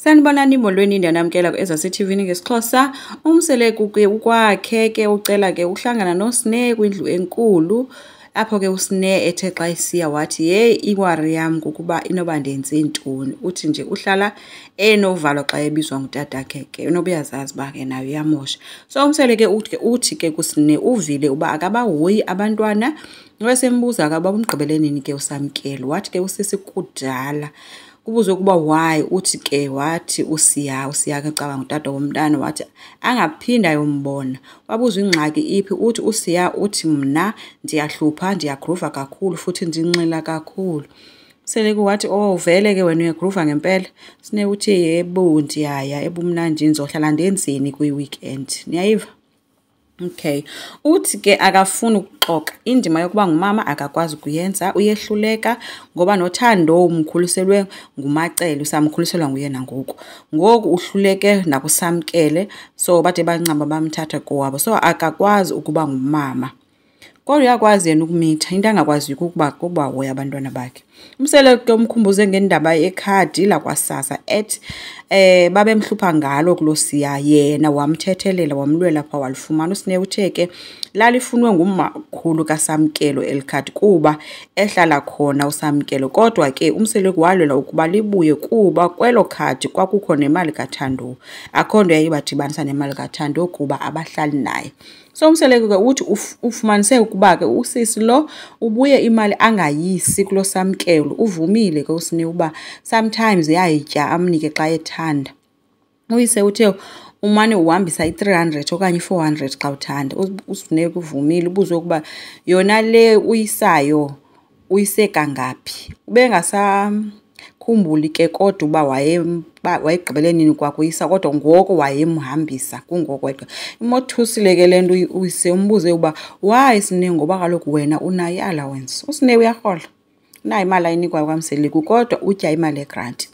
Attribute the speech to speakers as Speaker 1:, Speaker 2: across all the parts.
Speaker 1: Sanibonani molweni ndiyanamkela ku-Ezasi-TV ngesiXhosa. Umseleku ke ukwakhe ke ucela ke uhlangana noSne kwindlu enkulu. Apho ke uSne ethe xa isiya wathi yeyi iwari yam kukuba inoba ndenze ntoni. Uthi nje uhlala enovalo xa ebizwa ngutatakhe ke enoba uyazazi uba ke nayo iyamosha. So umsele ke uthi ke kuSne uvile uba akabahoyi abantwana. Wesembuza ke uba umgqibele nini ke usamkelo. Wathi ke usisi kudala kubuzwe ukuba why uthi ke wathi usiya ke cabanga utata womntana wathi angaphinda ayombona. Wabuzwa ingxaki iphi uthi usiya uthi mna ndiyahlupha ndiyagruva kakhulu futhi ndinxila kakhulu. Sele wathi oh vele ke wena uyagruva ngempela. Sine uthi yebo ndiyaya ebumnandi ndizohlala ndenzeni kwi-weekend. Niyayiva? Okay. Uthi ke akafuni ukuxoxa indima yokuba ngumama akakwazi ukuyenza uyehluleka ngoba noThando umkhuliselwe ngumacele usamkhuliselwa nguye nangoku. Ngoku uhluleke nakusamkele so bade bancaba bamthatha kowabo so akakwazi ukuba ngumama. Kodwa uyakwazi yena ukumitha into angakwazi ukuba hoya abantwana bakhe. Umsele ke umkhumbuze ngendaba ekhadi lakwaSasa ethi babemhlupha ngalo kulosiya yena wamthethelela wamlwela pha walifumana. uSne uthe ke lalifunwe ngumakhulu kaSamkelo elikhadi kuba ehlala khona uSamkelo kodwa ke umsele walwela ukuba libuye kuba kwelo khadi kwakukho nemali kaThando. Akho nto yayibadibanisa nemali kaThando kuba abahlali naye. So umseleko ke uthi ufumanise ukuba ke usisi lo ubuye imali angayisi kulo Samkelo. Uvumile ke uSne uba sometimes yayitya amnike xa ethanda. Uyise uthe umane uhambisa i300 okanye 400 xa uthanda. uSne uvumile ubuzwe ukuba yona le uyisayo uyise kangaphi. Ubengasakhumbuli ke kodwa uba wayegqibele nini kwakuyisa kodwa ngoko wayemhambisa kungoko wedwa. Imothusile ke lento uyise umbuze uba why Sne ngoba kaloku wena unayo allowance. uSne uyarhola nayo imali ayinikwa kwaMseleku kodwa utya imali egrant.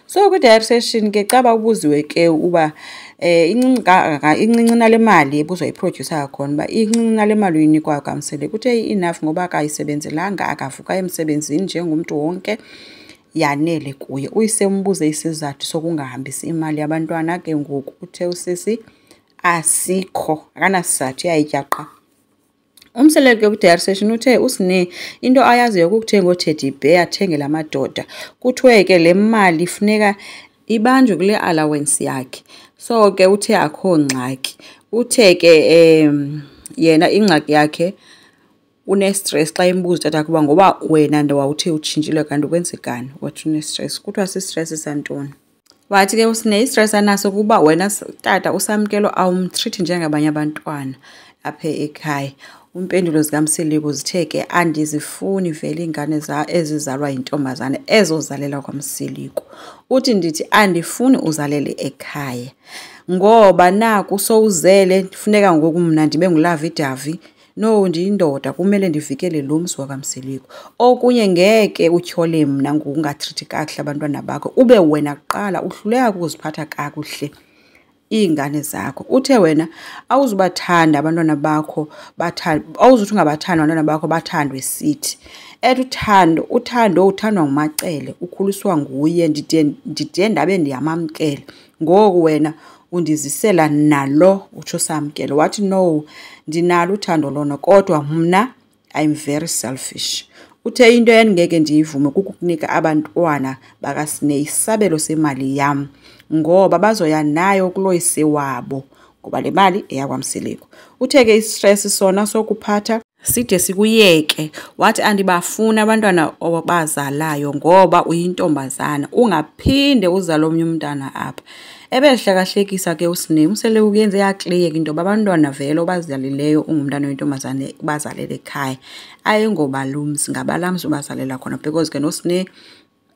Speaker 1: So kwi-diary session ke caba ubuziwe ke uba incinci nale mali ebuzwa iproducer khona uba incinci nale mali uyinikwa kwaMseleku uthe enough ngoba akayisebenzelanga akavuka emsebenzini njengomntu wonke yanele kuye. Uyise umbuze isizathu sokungahambisi imali yabantwana ke ngoku uthe usisi asikho akanasizathu yayitya qha. Umseleke kwi-diary session uthe uSne into ayaziyo ukuthenga o-teddy bear athengela amadoda. Kuthiwe ke le mali ifuneka ibanjwe kule allowance yakhe. So ke uthe akho ngxaki. Uthe ke yena ingxaki yakhe une-stress xa imbuza utata kuba ngoba wena ndawawuthe utshintshile kanti kwenzekani wathi une-stress. Kuthiwa si-stress santoni. Wathi ke uSne i-stress anaso kuba wena tata uSamkelo awumtreat njengabanye abantwana apha ekhaya. Impendulo zikaMseleku zithe ke andizifuni vele iingane ezizalwa yintombazana ezozalela kwaMseleku. Uthi ndithi andifuni uzalele ekhaya ngoba naku sowuzele funeka ngoku mna ndibe ngulavidavi. No ndiyindoda kumele ndivikele lo mzi wakaMseleku. Okunye ngeke utyhole mna ngokungatreat kakuhle abantwana bakho ube wena kuqala uhluleka ukuziphatha kakuhle iingane zakho. Uthe wena awuzubathanda abantwana bakho awuzuthi ungabathanda abantwana bakho bathandwe sithi. Uthando uthandwa ngumacele ukhuliswa nguye ndide ndabe ndiyamamkela. Ngoku wena undizisela nalo utsho Samkelo. Wathi no ndinalo uthando lona kodwa mna I'm very selfish. Uthe into endingeke ndiyivume kukukunika abantwana bakaSne isabelo semali yam ngoba bazoya nayo kuloyise wabo ngoba le mali eyakwaMseleku. Uthe ke i-stress sona sokuphatha side sikuyeke. Wathi andibafuna abantwana obazalayo ngoba uyintombazana ungaphinde uzale omnye umntana apha. Ebehlekahlekisa ke uSne umsele uyenze yakleyeka into abantwana vele obazalileyo ungumntana oyintombazana bazalele ekhaya ayengobalumzi ngabalamzi bazalela khona because ke noSne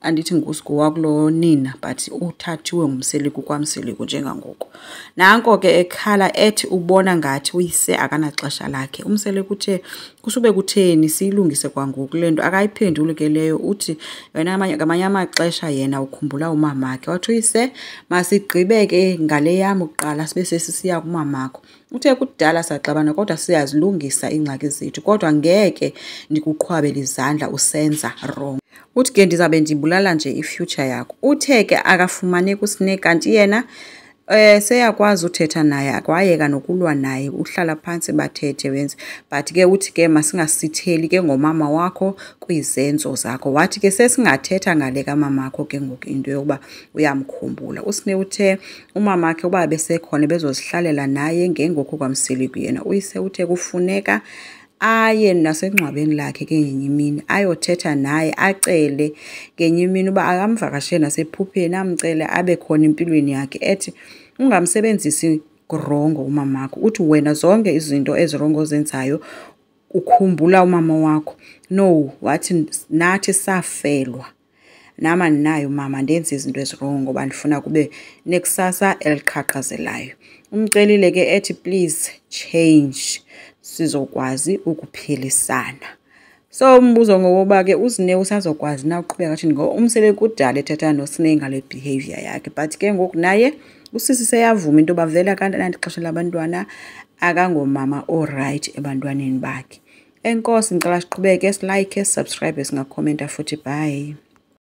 Speaker 1: andithi nguSiguwa kulo nina but uthathiwe ngumseleku kwaMseleku njengangoko. Nanko ke ekhala ethi ubona ngathi uyise akanaxesha lakhe. Umseleku uthe kusube kutheni siyilungise kwangoku lento akayiphenduli ke leyo. Uthi wena ngamanye amaxesha yena ukhumbula umamakhe. Wathi uyise masigqibe ke ngale yam uqala sibe sesiya kumamakho. Uthe kudala saxabana kodwa siyazilungisa ingxaki zethu kodwa ngeke ndikuqhwabele izandla usenza wrong. Uthi ke ndizabe ndibulala nje ifuture yakho. Uthe ke akafumaneki uSnake kanti yena seyakwazi uthetha naye, akwayeka nokulwa naye, uhlala phantsi bathethe wenze. But ke uthi ke masingasitheli ke ngomama wakho kwizenzo zakho. Wathi ke sesingathetha ngale kamamakho ke ngoku into yokuba uyamkhumbula. uSnake uthe umamakhe uba besekhona bezozihlalela naye ngengokho kwamseli kuyena. Uyise uthe kufuneka aye nasengcwabeni lakhe ke ngenye imini ayothetha naye, acele ngenye imini uba akamvakashele nasephupheni, amcele abe khona empilweni yakhe. Ethi ungamsebenzisi rongo umamakho. Uthi wena zonke izinto ezirongo ozenzayo ukhumbula umama wakho. No, wathi nathi safelwa. Nam andinayo mama, ndenze izinto ezirongo ngoba ndifuna kube nekusasa eliqhaqhazelayo. Umcelile ke ethi please change, sizokwazi ukuphilisana. So umbuzo ngokuba ke uSnake usazokwazi na uqhubeka kathini ngoba umsele kudala ethetha noSnake ngale behavior yakhe. But ke ngoku naye usisi seyavuma into yoba vele kanti ixesha labantwana akangomama oright ebantwaneni bakhe. Enkosi, ngicela siqhubeke, silike, subscribe, singakhomenta futhi. Bye.